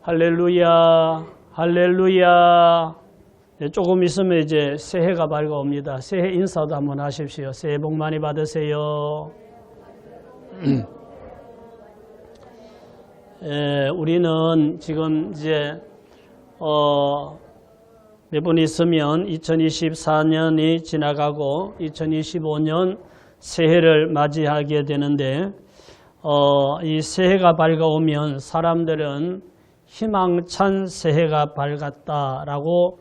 할렐루야, 할렐루야. 네, 조금 있으면 이제 새해가 밝아옵니다. 새해 인사도 한번 하십시오. 새해 복 많이 받으세요. 우리는 지금 이제 몇 분 있으면 2024년이 지나가고 2025년 새해를 맞이하게 되는데 이 새해가 밝아오면 사람들은 희망찬 새해가 밝았다라고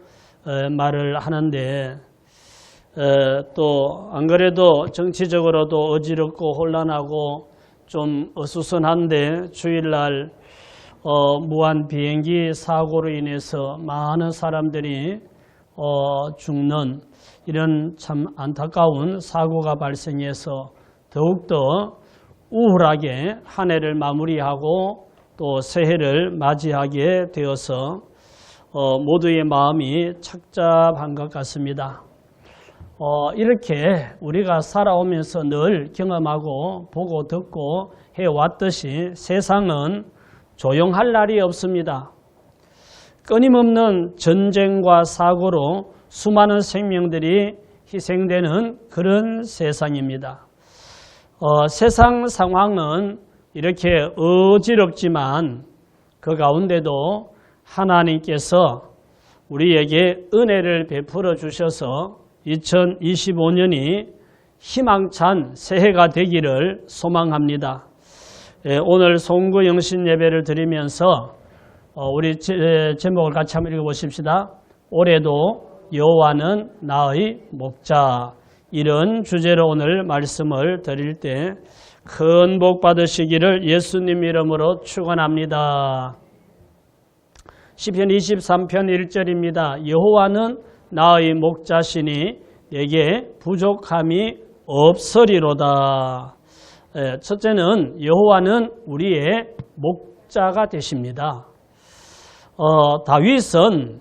말을 하는데 또 안 그래도 정치적으로도 어지럽고 혼란하고 좀 어수선한데 주일날 무한 비행기 사고로 인해서 많은 사람들이 죽는 이런 참 안타까운 사고가 발생해서 더욱더 우울하게 한 해를 마무리하고 또 새해를 맞이하게 되어서 모두의 마음이 착잡한 것 같습니다. 이렇게 우리가 살아오면서 늘 경험하고 보고 듣고 해왔듯이 세상은 조용할 날이 없습니다. 끊임없는 전쟁과 사고로 수많은 생명들이 희생되는 그런 세상입니다. 세상 상황은 이렇게 어지럽지만 그 가운데도 하나님께서 우리에게 은혜를 베풀어 주셔서 2025년이 희망찬 새해가 되기를 소망합니다. 오늘 송구 영신 예배를 드리면서 우리 제목을 같이 한번 읽어보십시다. 올해도 여호와는 나의 목자, 이런 주제로 오늘 말씀을 드릴 때 큰 복 받으시기를 예수님 이름으로 축원합니다. 시편 23편 1절입니다. 여호와는 나의 목자시니 내게 부족함이 없으리로다. 첫째는 여호와는 우리의 목자가 되십니다. 다윗은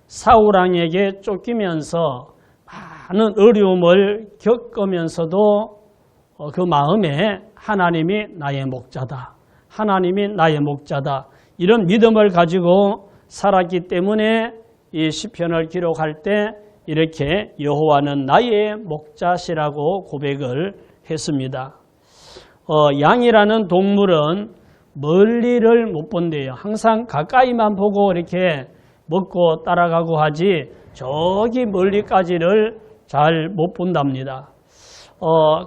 사울왕에게 쫓기면서 많은 어려움을 겪으면서도 그 마음에 하나님이 나의 목자다, 하나님이 나의 목자다, 이런 믿음을 가지고 살았기 때문에 이 시편을 기록할 때 이렇게 여호와는 나의 목자시라고 고백을 했습니다. 양이라는 동물은 멀리를 못 본대요. 항상 가까이만 보고 이렇게 먹고 따라가고 하지 저기 멀리까지를 잘 못 본답니다.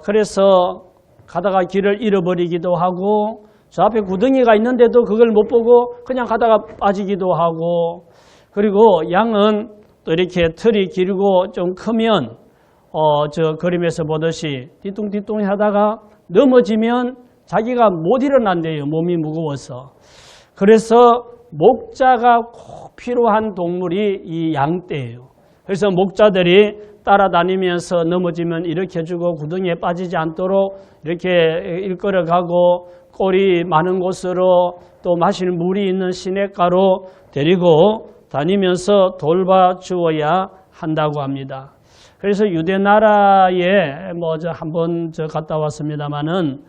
그래서 가다가 길을 잃어버리기도 하고 저 앞에 구덩이가 있는데도 그걸 못 보고 그냥 가다가 빠지기도 하고, 그리고 양은 또 이렇게 털이 길고 좀 크면 저 그림에서 보듯이 뒤뚱뒤뚱 하다가 넘어지면 자기가 못 일어난대요. 몸이 무거워서. 그래서 목자가 꼭 필요한 동물이 이 양떼예요. 그래서 목자들이 따라다니면서 넘어지면 일으켜주고 구덩이에 빠지지 않도록 이렇게 일끌어가고 꼴이 많은 곳으로 또 마실 물이 있는 시냇가로 데리고 다니면서 돌봐주어야 한다고 합니다. 그래서 유대 나라에 한번 갔다 왔습니다만은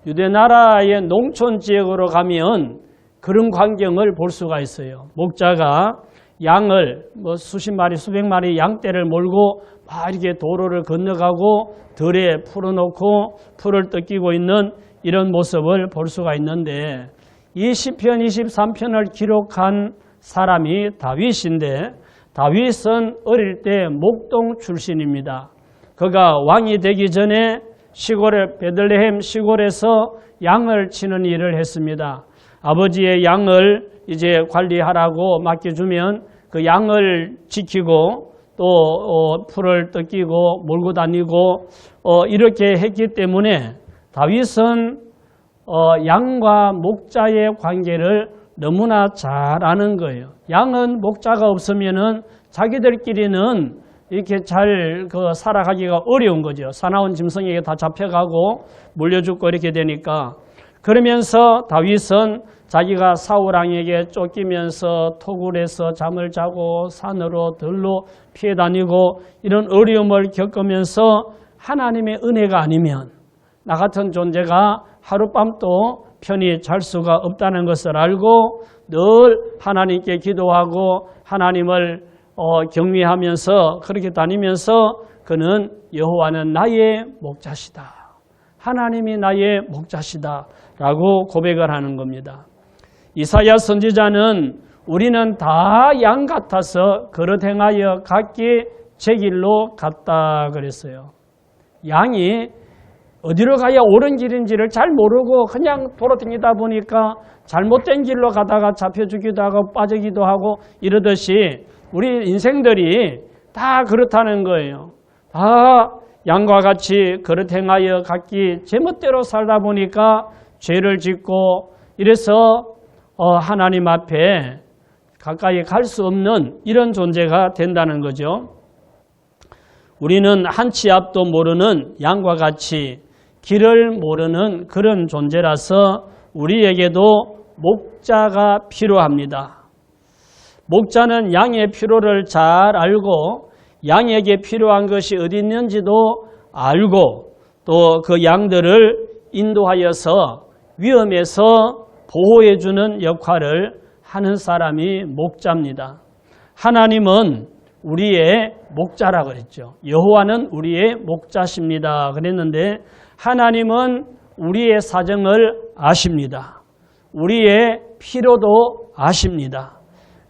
유대 나라의 농촌 지역으로 가면 그런 광경을 볼 수가 있어요. 목자가 양을 수십 마리, 수백 마리 양떼를 몰고 막 이렇게 도로를 건너가고 들에 풀어놓고 풀을 뜯기고 있는 이런 모습을 볼 수가 있는데, 이 시편 23편을 기록한 사람이 다윗인데, 다윗은 어릴 때 목동 출신입니다. 그가 왕이 되기 전에 시골의 베들레헴 시골에서 양을 치는 일을 했습니다. 아버지의 양을 이제 관리하라고 맡겨주면 그 양을 지키고 또 풀을 뜯기고 몰고 다니고 이렇게 했기 때문에 다윗은 양과 목자의 관계를 너무나 잘 아는 거예요. 양은 목자가 없으면은 자기들끼리는 이렇게 잘 살아가기가 어려운 거죠. 사나운 짐승에게 다 잡혀가고 물려 죽고 이렇게 되니까. 그러면서 다윗은 자기가 사울왕에게 쫓기면서 토굴에서 잠을 자고 산으로 들로 피해 다니고 이런 어려움을 겪으면서 하나님의 은혜가 아니면 나 같은 존재가 하룻밤도 편히 잘 수가 없다는 것을 알고 늘 하나님께 기도하고 하나님을 경외하면서 그렇게 다니면서 그는 여호와는 나의 목자시다. 하나님이 나의 목자시다 라고 고백을 하는 겁니다. 이사야 선지자는 우리는 다 양 같아서 그릇 행하여 각기 제 길로 갔다 그랬어요. 양이 어디로 가야 옳은 길인지를 잘 모르고 그냥 돌아다니다 보니까 잘못된 길로 가다가 잡혀주기도 하고 빠지기도 하고 이러듯이 우리 인생들이 다 그렇다는 거예요. 다 양과 같이 그릇 행하여 각기 제멋대로 살다 보니까 죄를 짓고 이래서 하나님 앞에 가까이 갈 수 없는 이런 존재가 된다는 거죠. 우리는 한 치 앞도 모르는 양과 같이 길을 모르는 그런 존재라서 우리에게도 목자가 필요합니다. 목자는 양의 필요를 잘 알고 양에게 필요한 것이 어디 있는지도 알고 또 그 양들을 인도하여서 위험에서 보호해주는 역할을 하는 사람이 목자입니다. 하나님은 우리의 목자라 그랬죠. 여호와는 우리의 목자십니다. 그랬는데 하나님은 우리의 사정을 아십니다. 우리의 필요도 아십니다.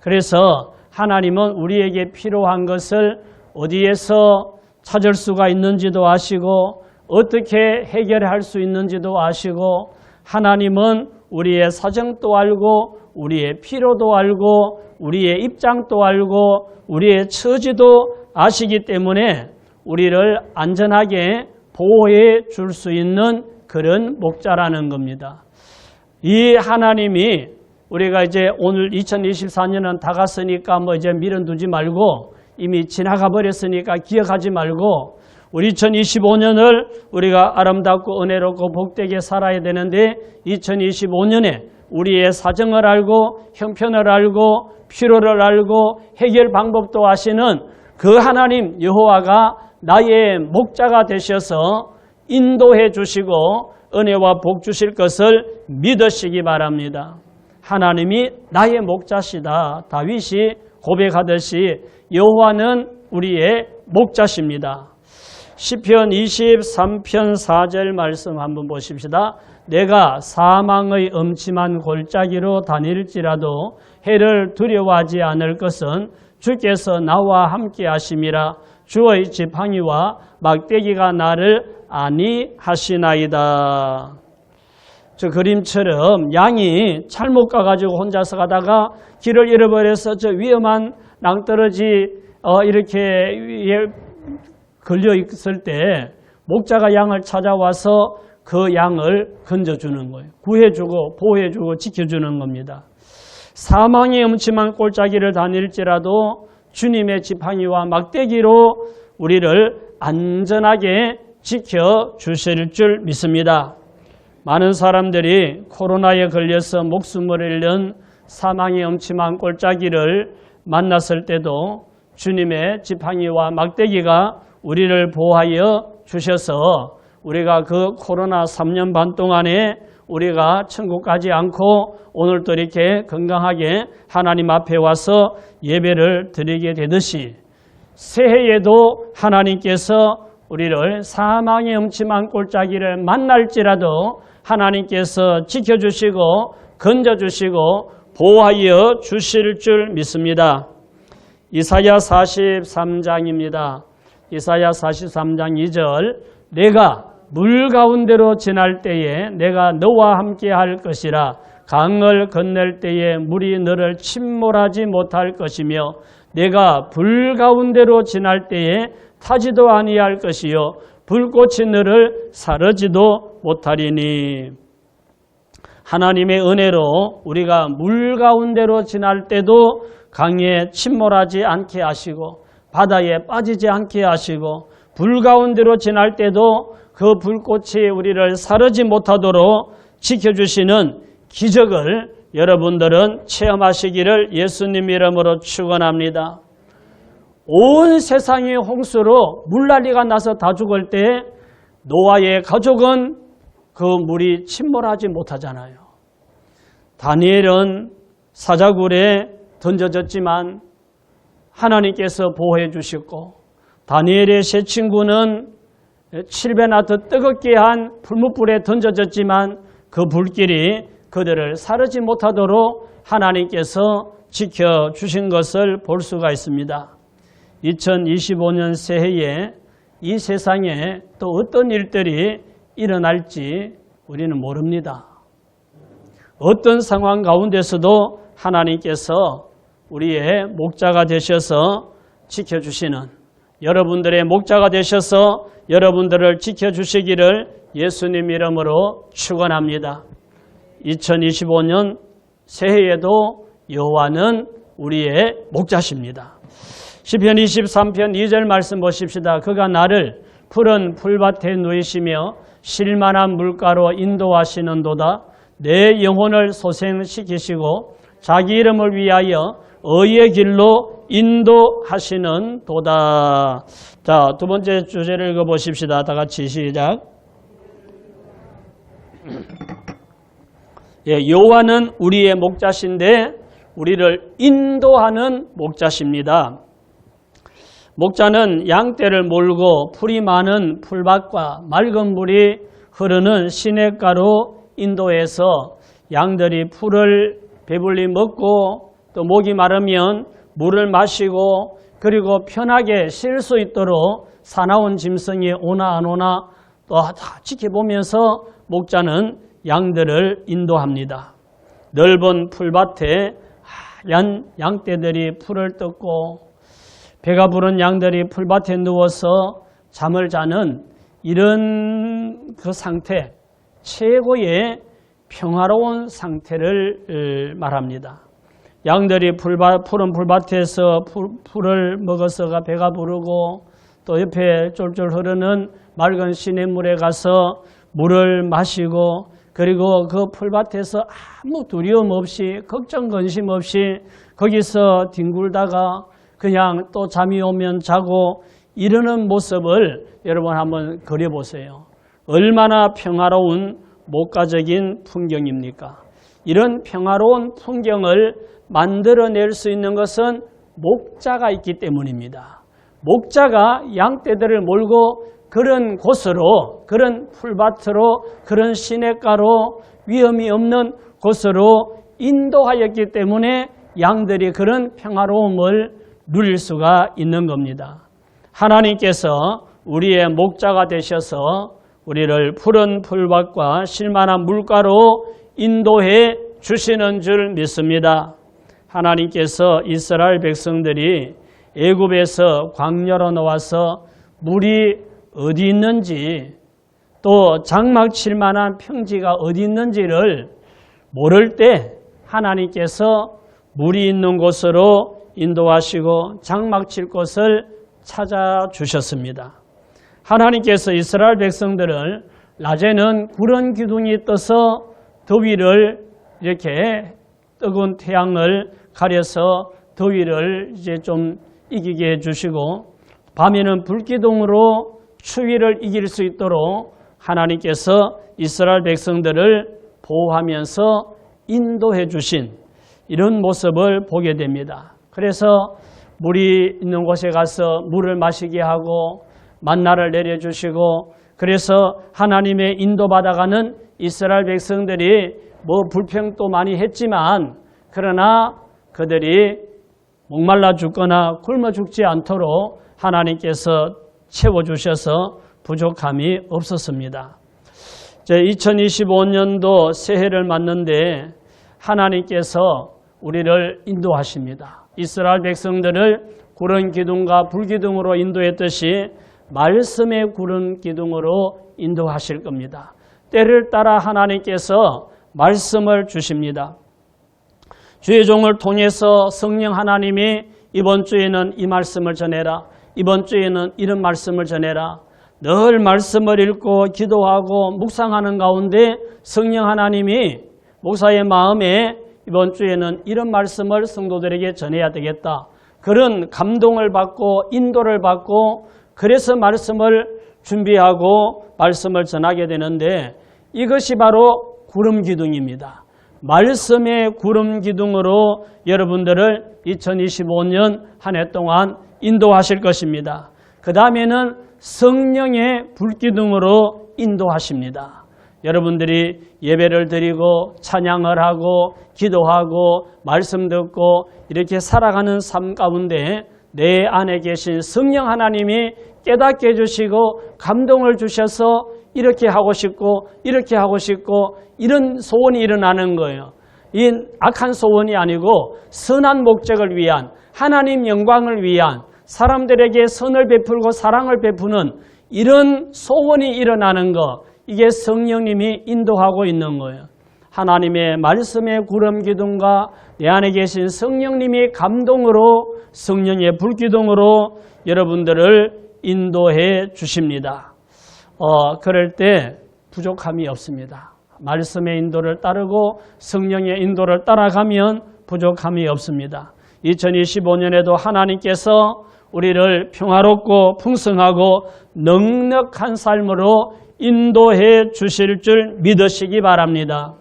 그래서 하나님은 우리에게 필요한 것을 어디에서 찾을 수가 있는지도 아시고 어떻게 해결할 수 있는지도 아시고 하나님은 우리의 사정도 알고 우리의 필요도 알고 우리의 입장도 알고 우리의 처지도 아시기 때문에 우리를 안전하게 보호해 줄 수 있는 그런 목자라는 겁니다. 이 하나님이 우리가 이제 오늘 2024년은 다 갔으니까 뭐 이제 미련두지 말고 이미 지나가 버렸으니까 기억하지 말고 우리 2025년을 우리가 아름답고 은혜롭고 복되게 살아야 되는데 2025년에 우리의 사정을 알고 형편을 알고 필요를 알고 해결 방법도 아시는 그 하나님 여호와가 나의 목자가 되셔서 인도해 주시고 은혜와 복 주실 것을 믿으시기 바랍니다. 하나님이 나의 목자시다. 다윗이 고백하듯이 여호와는 우리의 목자십니다. 시편 23편 4절 말씀 한번 보십시다. 내가 사망의 음침한 골짜기로 다닐지라도 해를 두려워하지 않을 것은 주께서 나와 함께 하심이라. 주의 지팡이와 막대기가 나를 안위하시나이다. 저 그림처럼 양이 잘못 가가지고 혼자서 가다가 길을 잃어버려서 저 위험한 낭떠러지 이렇게 걸려 있을 때 목자가 양을 찾아와서 그 양을 건져주는 거예요. 구해주고 보호해주고 지켜주는 겁니다. 사망의 음침한 골짜기를 다닐지라도 주님의 지팡이와 막대기로 우리를 안전하게 지켜주실 줄 믿습니다. 많은 사람들이 코로나에 걸려서 목숨을 잃는 사망의 음침한 골짜기를 만났을 때도 주님의 지팡이와 막대기가 우리를 보호하여 주셔서 우리가 그 코로나 3년 반 동안에 우리가 천국 가지 않고 오늘도 이렇게 건강하게 하나님 앞에 와서 예배를 드리게 되듯이 새해에도 하나님께서 우리를 사망의 음침한 골짜기를 만날지라도 하나님께서 지켜주시고 건져주시고 보호하여 주실 줄 믿습니다. 이사야 43장입니다. 이사야 43장 2절 내가 물 가운데로 지날 때에 내가 너와 함께 할 것이라. 강을 건널 때에 물이 너를 침몰하지 못할 것이며 내가 불 가운데로 지날 때에 타지도 아니할 것이요 불꽃이 너를 사르지도 못하리니. 하나님의 은혜로 우리가 물 가운데로 지날 때도 강에 침몰하지 않게 하시고 바다에 빠지지 않게 하시고 불 가운데로 지날 때도 그 불꽃이 우리를 사르지 못하도록 지켜주시는 기적을 여러분들은 체험하시기를 예수님 이름으로 축원합니다. 온 세상이 홍수로 물난리가 나서 다 죽을 때 노아의 가족은 그 물이 침몰하지 못하잖아요. 다니엘은 사자굴에 던져졌지만 하나님께서 보호해 주셨고, 다니엘의 세 친구는 7배나 더 뜨겁게 한 풀무불에 던져졌지만 그 불길이 그들을 사르지 못하도록 하나님께서 지켜주신 것을 볼 수가 있습니다. 2025년 새해에 이 세상에 또 어떤 일들이 일어날지 우리는 모릅니다. 어떤 상황 가운데서도 하나님께서 우리의 목자가 되셔서 지켜주시는, 여러분들의 목자가 되셔서 여러분들을 지켜주시기를 예수님 이름으로 축원합니다. 2025년 새해에도 여호와는 우리의 목자십니다. 시편 23편 2절 말씀 보십시다. 그가 나를 푸른 풀밭에 누이시며 쉴만한 물가로 인도하시는도다. 내 영혼을 소생시키시고 자기 이름을 위하여 의의 길로 인도하시는 도다. 자, 두 번째 주제를 읽어보십시다. 다 같이 시작. 여호와는 우리의 목자신데 우리를 인도하는 목자십니다. 목자는 양떼를 몰고 풀이 많은 풀밭과 맑은 물이 흐르는 시냇가로 인도해서 양들이 풀을 배불리 먹고 또 목이 마르면 물을 마시고 그리고 편하게 쉴 수 있도록 사나운 짐승이 오나 안 오나 또 다 지켜보면서 목자는 양들을 인도합니다. 넓은 풀밭에 하얀 양떼들이 풀을 뜯고 배가 부른 양들이 풀밭에 누워서 잠을 자는 이런 그 상태, 최고의 평화로운 상태를 말합니다. 양들이 푸른 풀밭에서 풀을 먹어서가 배가 부르고 또 옆에 쫄쫄 흐르는 맑은 시냇물에 가서 물을 마시고 그리고 그 풀밭에서 아무 두려움 없이 걱정 근심 없이 거기서 뒹굴다가 그냥 또 잠이 오면 자고 이러는 모습을 여러분 한번 그려보세요. 얼마나 평화로운 목가적인 풍경입니까? 이런 평화로운 풍경을 만들어낼 수 있는 것은 목자가 있기 때문입니다. 목자가 양떼들을 몰고 그런 곳으로, 그런 풀밭으로, 그런 시냇가로 위험이 없는 곳으로 인도하였기 때문에 양들이 그런 평화로움을 누릴 수가 있는 겁니다. 하나님께서 우리의 목자가 되셔서 우리를 푸른 풀밭과 쉴만한 물가로 인도해 주시는 줄 믿습니다. 하나님께서 이스라엘 백성들이 애굽에서 광야로 나와서 물이 어디 있는지 또 장막 칠 만한 평지가 어디 있는지를 모를 때 하나님께서 물이 있는 곳으로 인도하시고 장막 칠 곳을 찾아주셨습니다. 하나님께서 이스라엘 백성들을 낮에는 구름 기둥이 떠서 더위를 이렇게 뜨거운 태양을 가려서 더위를 이제 좀 이기게 해주시고 밤에는 불기둥으로 추위를 이길 수 있도록 하나님께서 이스라엘 백성들을 보호하면서 인도해 주신 이런 모습을 보게 됩니다. 그래서 물이 있는 곳에 가서 물을 마시게 하고 만나를 내려주시고 그래서 하나님의 인도받아가는 이스라엘 백성들이 뭐 불평도 많이 했지만 그러나 그들이 목말라 죽거나 굶어 죽지 않도록 하나님께서 채워주셔서 부족함이 없었습니다. 2025년도 새해를 맞는데 하나님께서 우리를 인도하십니다. 이스라엘 백성들을 구름 기둥과 불기둥으로 인도했듯이 말씀의 구름 기둥으로 인도하실 겁니다. 때를 따라 하나님께서 말씀을 주십니다. 주의 종을 통해서 성령 하나님이 이번 주에는 이 말씀을 전해라. 이번 주에는 이런 말씀을 전해라. 늘 말씀을 읽고 기도하고 묵상하는 가운데 성령 하나님이 목사의 마음에 이번 주에는 이런 말씀을 성도들에게 전해야 되겠다. 그런 감동을 받고 인도를 받고 그래서 말씀을 준비하고 말씀을 전하게 되는데 이것이 바로 구름 기둥입니다. 말씀의 구름 기둥으로 여러분들을 2025년 한 해 동안 인도하실 것입니다. 그 다음에는 성령의 불기둥으로 인도하십니다. 여러분들이 예배를 드리고 찬양을 하고 기도하고 말씀 듣고 이렇게 살아가는 삶 가운데 내 안에 계신 성령 하나님이 깨닫게 해주시고 감동을 주셔서 이렇게 하고 싶고 이렇게 하고 싶고 이런 소원이 일어나는 거예요. 이 악한 소원이 아니고 선한 목적을 위한 하나님 영광을 위한 사람들에게 선을 베풀고 사랑을 베푸는 이런 소원이 일어나는 거, 이게 성령님이 인도하고 있는 거예요. 하나님의 말씀의 구름 기둥과 내 안에 계신 성령님이 감동으로 성령의 불기둥으로 여러분들을 인도해 주십니다. 그럴 때 부족함이 없습니다. 말씀의 인도를 따르고 성령의 인도를 따라가면 부족함이 없습니다. 2025년에도 하나님께서 우리를 평화롭고 풍성하고 넉넉한 삶으로 인도해 주실 줄 믿으시기 바랍니다.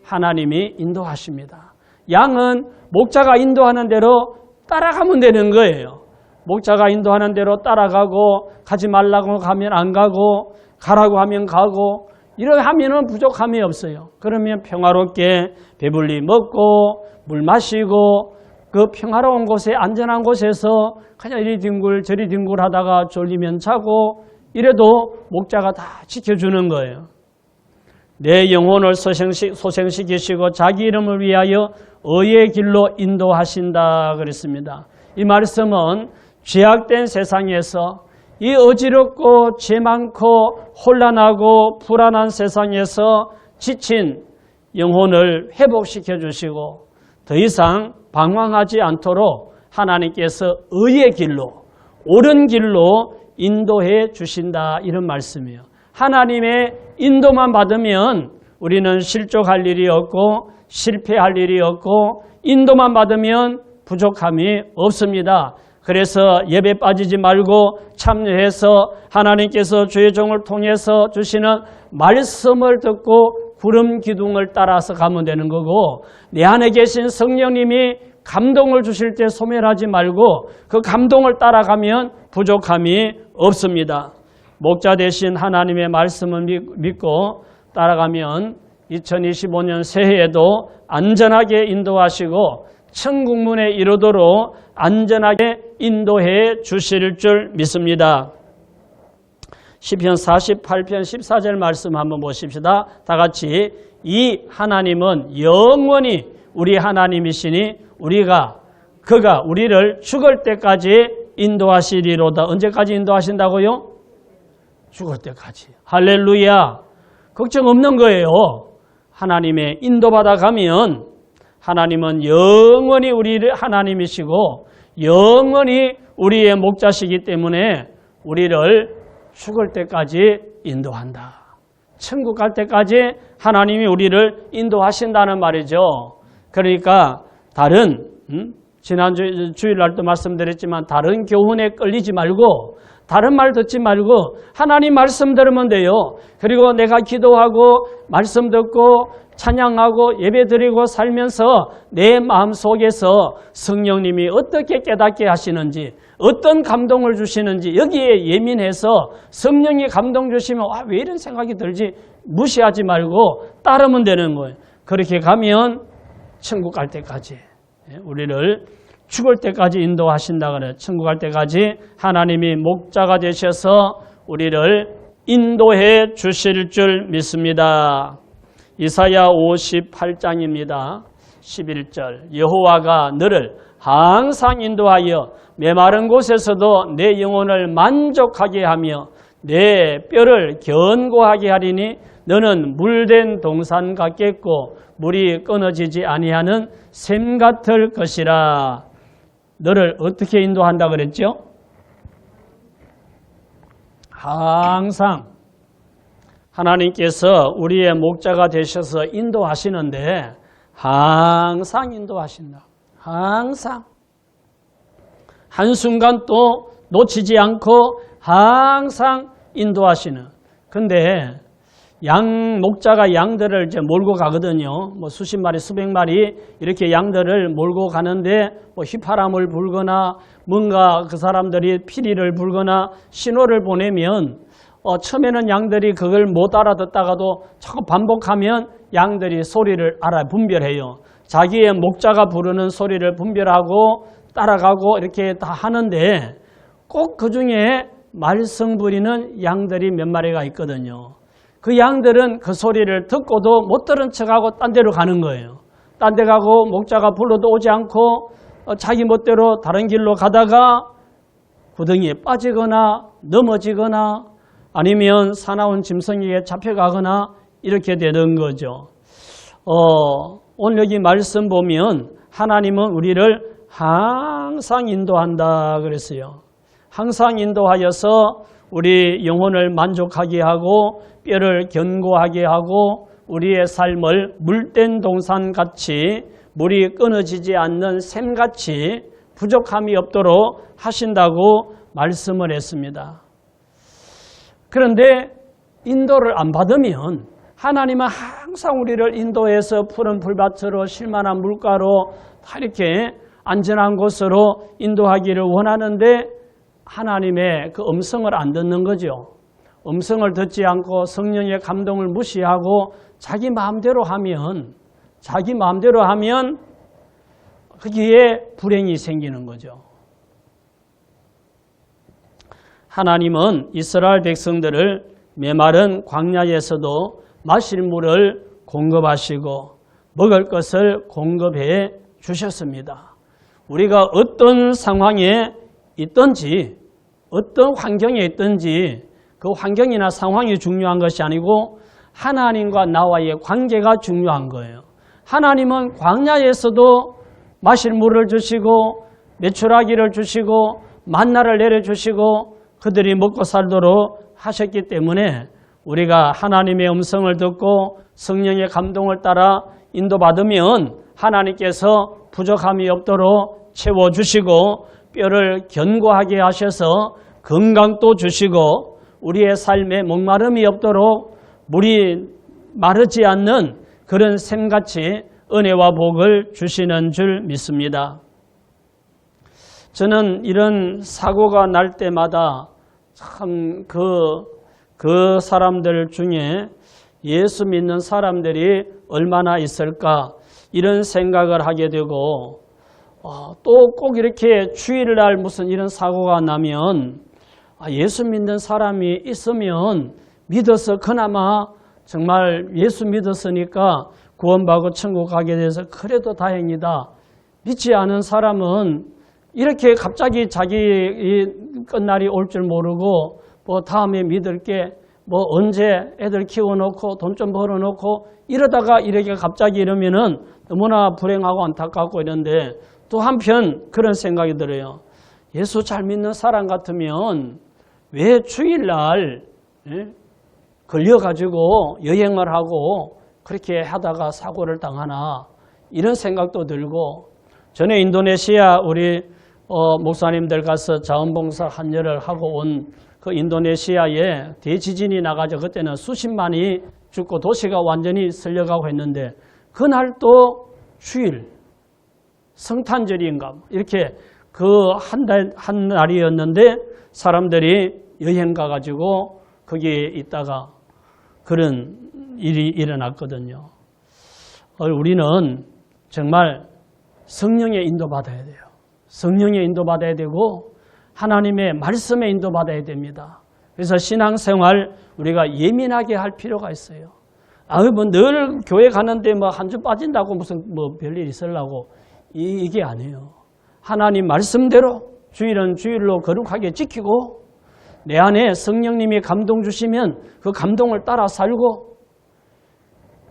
하나님이 인도하십니다. 양은 목자가 인도하는 대로 따라가면 되는 거예요. 목자가 인도하는 대로 따라가고 가지 말라고 하면 안 가고 가라고 하면 가고 이렇게 하면은 부족함이 없어요. 그러면 평화롭게 배불리 먹고 물 마시고 그 평화로운 곳에 안전한 곳에서 그냥 이리 뒹굴 저리 뒹굴 하다가 졸리면 자고 이래도 목자가 다 지켜주는 거예요. 내 영혼을 소생시키시고 자기 이름을 위하여 의의 길로 인도하신다 그랬습니다. 이 말씀은 죄악된 세상에서 이 어지럽고 죄 많고 혼란하고 불안한 세상에서 지친 영혼을 회복시켜 주시고 더 이상 방황하지 않도록 하나님께서 의의 길로 옳은 길로 인도해 주신다 이런 말씀이에요. 하나님의 인도만 받으면 우리는 실족할 일이 없고 실패할 일이 없고 인도만 받으면 부족함이 없습니다. 그래서 예배 빠지지 말고 참여해서 하나님께서 주의 종을 통해서 주시는 말씀을 듣고 구름 기둥을 따라서 가면 되는 거고 내 안에 계신 성령님이 감동을 주실 때 소멸하지 말고 그 감동을 따라가면 부족함이 없습니다. 목자 되신 하나님의 말씀을 믿고 따라가면 2025년 새해에도 안전하게 인도하시고 천국문에 이르도록 안전하게 인도해 주실 줄 믿습니다. 시편 48편 14절 말씀 한번 보십시다. 다 같이 이 하나님은 영원히 우리 하나님이시니 그가 우리를 죽을 때까지 인도하시리로다. 언제까지 인도하신다고요? 죽을 때까지. 할렐루야. 걱정 없는 거예요. 하나님의 인도받아 가면 하나님은 영원히 우리를 하나님이시고 영원히 우리의 목자시기 때문에 우리를 죽을 때까지 인도한다. 천국 갈 때까지 하나님이 우리를 인도하신다는 말이죠. 그러니까 다른 지난주 주일날도 말씀드렸지만 다른 교훈에 끌리지 말고 다른 말 듣지 말고 하나님 말씀 들으면 돼요. 그리고 내가 기도하고 말씀 듣고 찬양하고 예배드리고 살면서 내 마음속에서 성령님이 어떻게 깨닫게 하시는지 어떤 감동을 주시는지 여기에 예민해서 성령이 감동 주시면 왜 이런 생각이 들지 무시하지 말고 따르면 되는 거예요. 그렇게 가면 천국 갈 때까지 우리를 죽을 때까지 인도하신다 그래요. 천국 갈 때까지 하나님이 목자가 되셔서 우리를 인도해 주실 줄 믿습니다. 이사야 58장입니다. 11절 여호와가 너를 항상 인도하여 메마른 곳에서도 내 영혼을 만족하게 하며 내 뼈를 견고하게 하리니 너는 물된 동산 같겠고 물이 끊어지지 아니하는 샘 같을 것이라. 너를 어떻게 인도한다 그랬죠? 항상 하나님께서 우리의 목자가 되셔서 인도하시는데 항상 인도하신다. 항상. 한순간 또 놓치지 않고 항상 인도하시는. 근데 목자가 양들을 이제 몰고 가거든요. 뭐 수십 마리, 수백 마리 이렇게 양들을 몰고 가는데 뭐 휘파람을 불거나 뭔가 그 사람들이 피리를 불거나 신호를 보내면 처음에는 양들이 그걸 못 알아듣다가도 자꾸 반복하면 양들이 소리를 분별해요. 자기의 목자가 부르는 소리를 분별하고 따라가고 이렇게 다 하는데 꼭 그중에 말썽 부리는 양들이 몇 마리가 있거든요. 그 양들은 그 소리를 듣고도 못 들은 척하고 딴 데로 가는 거예요. 딴 데 가고 목자가 불러도 오지 않고 자기 멋대로 다른 길로 가다가 구덩이에 빠지거나 넘어지거나 아니면 사나운 짐승에게 잡혀가거나 이렇게 되는 거죠. 오늘 여기 말씀 보면 하나님은 우리를 항상 인도한다 그랬어요. 항상 인도하여서 우리 영혼을 만족하게 하고 뼈를 견고하게 하고 우리의 삶을 물된 동산같이 물이 끊어지지 않는 샘같이 부족함이 없도록 하신다고 말씀을 했습니다. 그런데 인도를 안 받으면 하나님은 항상 우리를 인도해서 푸른 풀밭으로 쉴만한 물가로 다 이렇게 안전한 곳으로 인도하기를 원하는데 하나님의 그 음성을 안 듣는 거죠. 음성을 듣지 않고 성령의 감동을 무시하고 자기 마음대로 하면 거기에 불행이 생기는 거죠. 하나님은 이스라엘 백성들을 메마른 광야에서도 마실 물을 공급하시고 먹을 것을 공급해 주셨습니다. 우리가 어떤 상황에 있든지 어떤 환경에 있든지 그 환경이나 상황이 중요한 것이 아니고 하나님과 나와의 관계가 중요한 거예요. 하나님은 광야에서도 마실 물을 주시고 메추라기를 주시고 만나를 내려주시고 그들이 먹고 살도록 하셨기 때문에 우리가 하나님의 음성을 듣고 성령의 감동을 따라 인도받으면 하나님께서 부족함이 없도록 채워주시고 뼈를 견고하게 하셔서 건강도 주시고 우리의 삶에 목마름이 없도록 물이 마르지 않는 그런 샘같이 은혜와 복을 주시는 줄 믿습니다. 저는 이런 사고가 날 때마다 참 그 사람들 중에 예수 믿는 사람들이 얼마나 있을까 이런 생각을 하게 되고 또 꼭 이렇게 주일날 무슨 이런 사고가 나면 예수 믿는 사람이 있으면 믿어서 그나마 정말 예수 믿었으니까 구원받고 천국 가게 돼서 그래도 다행이다. 믿지 않은 사람은 이렇게 갑자기 자기 끝날이 올 줄 모르고 뭐 다음에 믿을게 뭐 언제 애들 키워놓고 돈 좀 벌어놓고 이러다가 이렇게 갑자기 이러면은 너무나 불행하고 안타깝고 이런데 또 한편 그런 생각이 들어요. 예수 잘 믿는 사람 같으면 왜 주일날 걸려가지고 여행을 하고 그렇게 하다가 사고를 당하나 이런 생각도 들고 전에 인도네시아 우리 목사님들 가서 자원봉사 한여를 하고 온 그 인도네시아에 대지진이 나가지고 그때는 수십만이 죽고 도시가 완전히 쓸려가고 했는데 그날 또 주일 성탄절인가 이렇게 그 한 날이었는데 사람들이 여행 가가지고 거기에 있다가 그런 일이 일어났거든요. 우리는 정말 성령의 인도받아야 돼요. 성령의 인도받아야 되고 하나님의 말씀에 인도받아야 됩니다. 그래서 신앙생활 우리가 예민하게 할 필요가 있어요. 뭐 늘 교회 가는데 뭐 한 주 빠진다고 무슨 뭐 별일 있으려고 이게 아니에요. 하나님 말씀대로 주일은 주일로 거룩하게 지키고 내 안에 성령님이 감동 주시면 그 감동을 따라 살고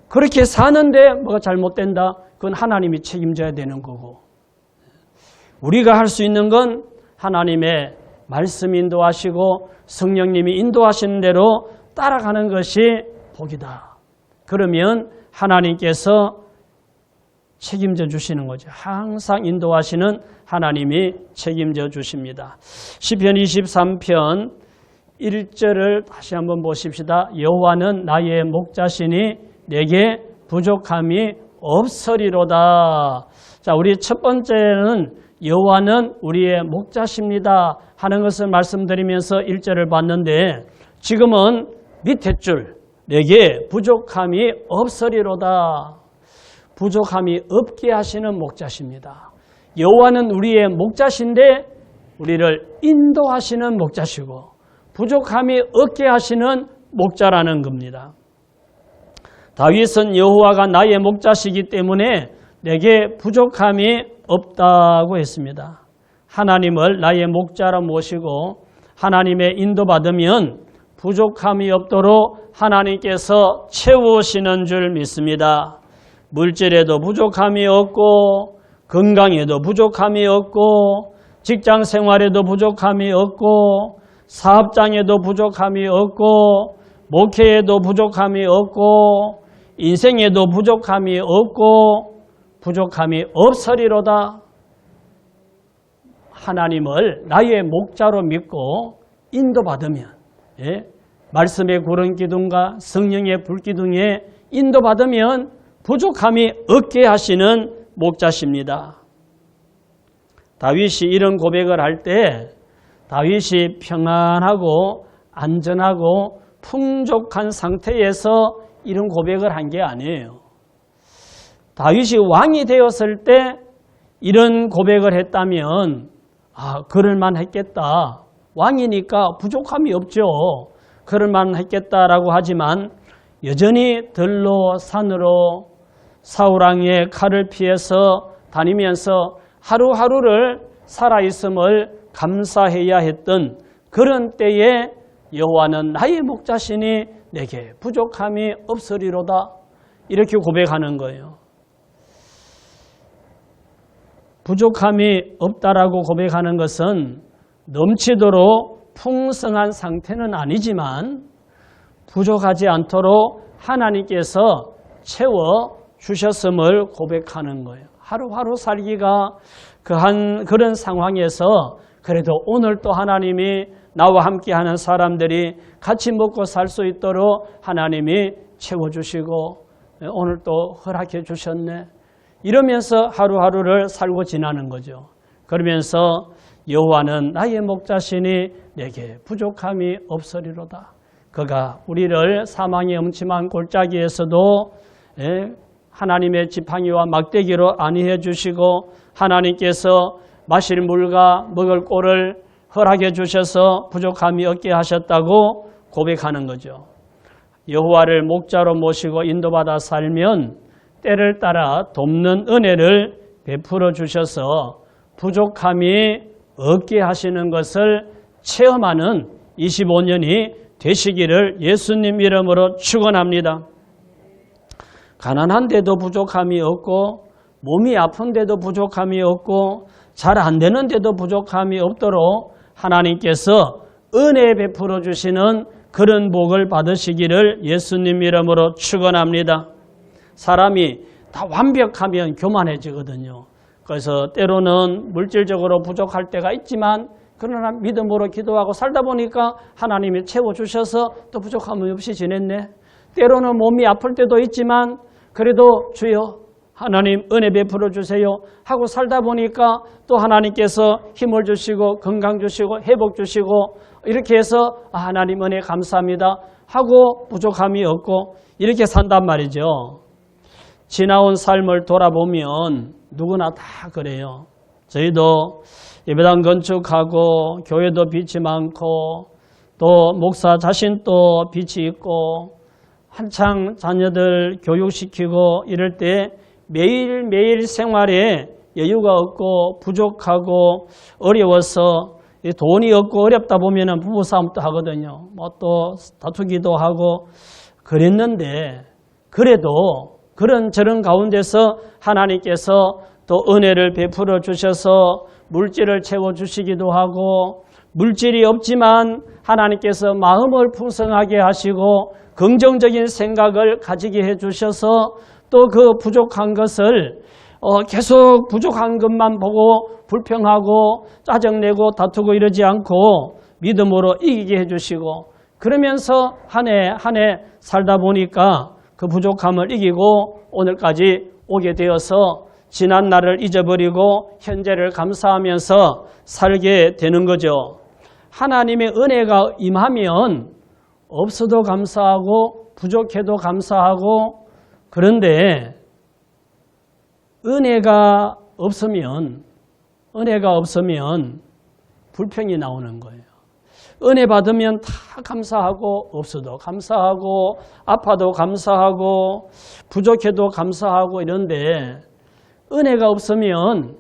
그렇게 사는데 뭐가 잘못된다? 그건 하나님이 책임져야 되는 거고 우리가 할 수 있는 건 하나님의 말씀 인도하시고 성령님이 인도하시는 대로 따라가는 것이 복이다. 그러면 하나님께서 책임져 주시는 거죠. 항상 인도하시는 하나님이 책임져 주십니다. 시편 23편 1절을 다시 한번 보십시다. 여호와는 나의 목자시니 내게 부족함이 없으리로다. 자, 우리 첫 번째는 여호와는 우리의 목자십니다 하는 것을 말씀드리면서 1절을 봤는데, 지금은 밑에 줄 내게 부족함이 없으리로다. 부족함이 없게 하시는 목자십니다. 여호와는 우리의 목자신데 우리를 인도하시는 목자시고 부족함이 없게 하시는 목자라는 겁니다. 다윗은 여호와가 나의 목자시기 때문에 내게 부족함이 없다고 했습니다. 하나님을 나의 목자로 모시고 하나님의 인도받으면 부족함이 없도록 하나님께서 채우시는 줄 믿습니다. 물질에도 부족함이 없고 건강에도 부족함이 없고 직장 생활에도 부족함이 없고 사업장에도 부족함이 없고 목회에도 부족함이 없고 인생에도 부족함이 없고 부족함이 없으리로다. 하나님을 나의 목자로 믿고 인도받으면, 말씀의 구름 기둥과 성령의 불기둥에 인도받으면 부족함이 없게 하시는 목자십니다. 다윗이 이런 고백을 할 때 다윗이 평안하고 안전하고 풍족한 상태에서 이런 고백을 한 게 아니에요. 다윗이 왕이 되었을 때 이런 고백을 했다면 그럴만 했겠다. 왕이니까 부족함이 없죠. 그럴만 했겠다라고 하지만 여전히 들로 산으로 사울왕의 칼을 피해서 다니면서 하루하루를 살아있음을 감사해야 했던 그런 때에 여호와는 나의 목자시니 내게 부족함이 없으리로다. 이렇게 고백하는 거예요. 부족함이 없다라고 고백하는 것은 넘치도록 풍성한 상태는 아니지만 부족하지 않도록 하나님께서 채워주셨음을 고백하는 거예요. 하루하루 살기가 그런 상황에서 그래도 오늘 또 하나님이 나와 함께하는 사람들이 같이 먹고 살 수 있도록 하나님이 채워주시고 오늘 또 허락해 주셨네. 이러면서 하루하루를 살고 지나는 거죠. 그러면서 여호와는 나의 목자시니 내게 부족함이 없으리로다. 그가 우리를 사망의 음침한 골짜기에서도 하나님의 지팡이와 막대기로 안위해 주시고 하나님께서 마실 물과 먹을 꼴을 허락해 주셔서 부족함이 없게 하셨다고 고백하는 거죠. 여호와를 목자로 모시고 인도받아 살면 때를 따라 돕는 은혜를 베풀어 주셔서 부족함이 없게 하시는 것을 체험하는 25년이 되시기를 예수님 이름으로 축원합니다. 가난한데도 부족함이 없고 몸이 아픈데도 부족함이 없고 잘 안 되는데도 부족함이 없도록 하나님께서 은혜 베풀어 주시는 그런 복을 받으시기를 예수님 이름으로 축원합니다. 사람이 다 완벽하면 교만해지거든요. 그래서 때로는 물질적으로 부족할 때가 있지만 그러나 믿음으로 기도하고 살다 보니까 하나님이 채워주셔서 또 부족함이 없이 지냈네. 때로는 몸이 아플 때도 있지만 그래도 주여 하나님 은혜 베풀어 주세요 하고 살다 보니까 또 하나님께서 힘을 주시고 건강 주시고 회복 주시고 이렇게 해서 하나님 은혜 감사합니다 하고 부족함이 없고 이렇게 산단 말이죠. 지나온 삶을 돌아보면 누구나 다 그래요. 저희도 예배당 건축하고 교회도 빚이 많고 또 목사 자신도 빚이 있고 한창 자녀들 교육시키고 이럴 때 매일매일 생활에 여유가 없고 부족하고 어려워서 돈이 없고 어렵다 보면 부부싸움도 하거든요. 뭐 또 다투기도 하고 그랬는데 그래도 그런 가운데서 하나님께서 또 은혜를 베풀어 주셔서 물질을 채워주시기도 하고 물질이 없지만 하나님께서 마음을 풍성하게 하시고 긍정적인 생각을 가지게 해주셔서 또 그 부족한 것을 계속 부족한 것만 보고 불평하고 짜증내고 다투고 이러지 않고 믿음으로 이기게 해주시고 그러면서 한 해 한 해 살다 보니까 그 부족함을 이기고 오늘까지 오게 되어서 지난 날을 잊어버리고 현재를 감사하면서 살게 되는 거죠. 하나님의 은혜가 임하면 없어도 감사하고 부족해도 감사하고 그런데 은혜가 없으면 불평이 나오는 거예요. 은혜 받으면 다 감사하고 없어도 감사하고 아파도 감사하고 부족해도 감사하고 이런데 은혜가 없으면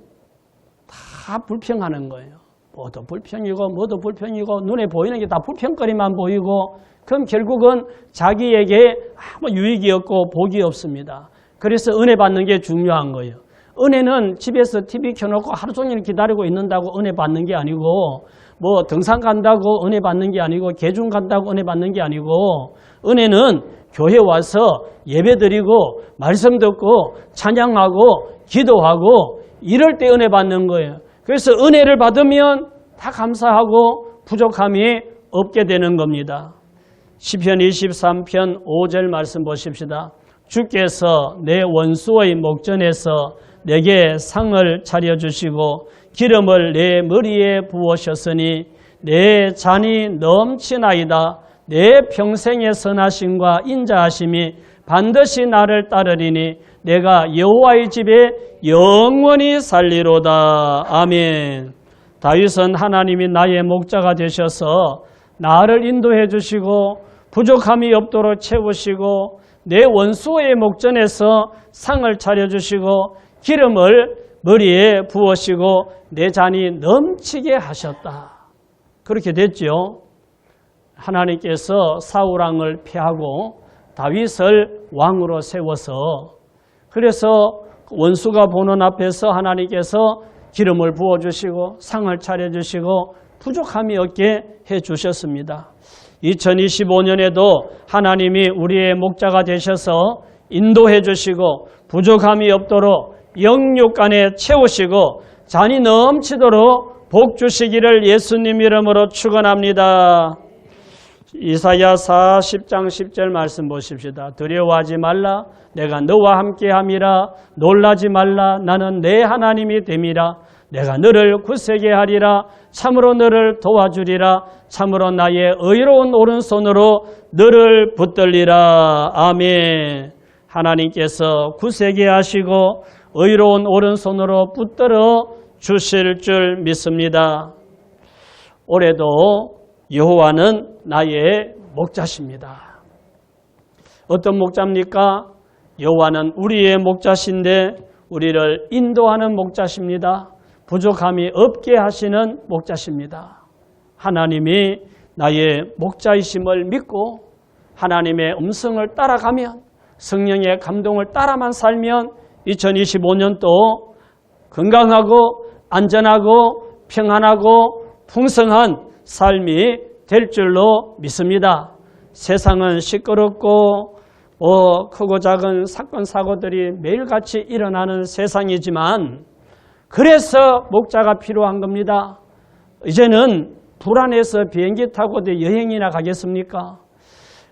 다 불평하는 거예요. 뭐도 불평이고 눈에 보이는 게 다 불평거리만 보이고 그럼 결국은 자기에게 아무 유익이 없고 복이 없습니다. 그래서 은혜 받는 게 중요한 거예요. 은혜는 집에서 TV 켜놓고 하루 종일 기다리고 있는다고 은혜 받는 게 아니고 뭐 등산 간다고 은혜 받는 게 아니고 개중 간다고 은혜 받는 게 아니고 은혜는 교회 와서 예배 드리고 말씀 듣고 찬양하고 기도하고 이럴 때 은혜 받는 거예요. 그래서 은혜를 받으면 다 감사하고 부족함이 없게 되는 겁니다. 시편 23편 5절 말씀 보십시다. 주께서 내 원수의 목전에서 내게 상을 차려주시고 기름을 내 머리에 부으셨으니 내 잔이 넘치나이다. 내 평생의 선하심과 인자하심이 반드시 나를 따르리니 내가 여호와의 집에 영원히 살리로다. 아멘. 다윗은 하나님이 나의 목자가 되셔서 나를 인도해 주시고 부족함이 없도록 채우시고 내 원수의 목전에서 상을 차려주시고 기름을 머리에 부으시고 내 잔이 넘치게 하셨다. 그렇게 됐죠. 하나님께서 사울왕을 패하고 다윗을 왕으로 세워서 그래서 원수가 보는 앞에서 하나님께서 기름을 부어주시고 상을 차려주시고 부족함이 없게 해주셨습니다. 2025년에도 하나님이 우리의 목자가 되셔서 인도해 주시고 부족함이 없도록 영육간에 채우시고 잔이 넘치도록 복 주시기를 예수님 이름으로 축원합니다. 이사야 40장 10절 말씀 보십시다. 두려워하지 말라. 내가 너와 함께함이라. 놀라지 말라. 나는 내 하나님이 됨이라. 내가 너를 굳세게 하리라. 참으로 너를 도와주리라. 참으로 나의 의로운 오른손으로 너를 붙들리라. 아멘. 하나님께서 굳세게 하시고 의로운 오른손으로 붙들어 주실 줄 믿습니다. 올해도 여호와는 나의 목자십니다. 어떤 목자입니까? 여호와는 우리의 목자신데 우리를 인도하는 목자십니다. 부족함이 없게 하시는 목자십니다. 하나님이 나의 목자이심을 믿고 하나님의 음성을 따라가면 성령의 감동을 따라만 살면 2025년도 건강하고 안전하고 평안하고 풍성한 삶이 될 줄로 믿습니다. 세상은 시끄럽고 크고 작은 사건 사고들이 매일같이 일어나는 세상이지만 그래서 목자가 필요한 겁니다. 이제는 불안해서 비행기 타고도 여행이나 가겠습니까?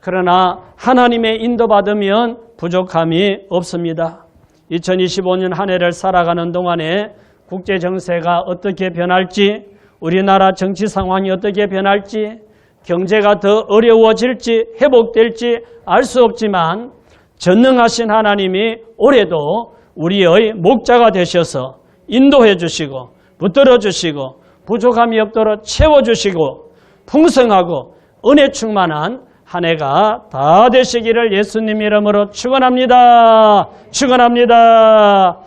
그러나 하나님의 인도받으면 부족함이 없습니다. 2025년 한 해를 살아가는 동안에 국제 정세가 어떻게 변할지, 우리나라 정치 상황이 어떻게 변할지, 경제가 더 어려워질지 회복될지 알 수 없지만 전능하신 하나님이 올해도 우리의 목자가 되셔서 인도해 주시고 붙들어 주시고 부족함이 없도록 채워주시고 풍성하고 은혜 충만한 한 해가 다 되시기를 예수님 이름으로 축원합니다. 축원합니다.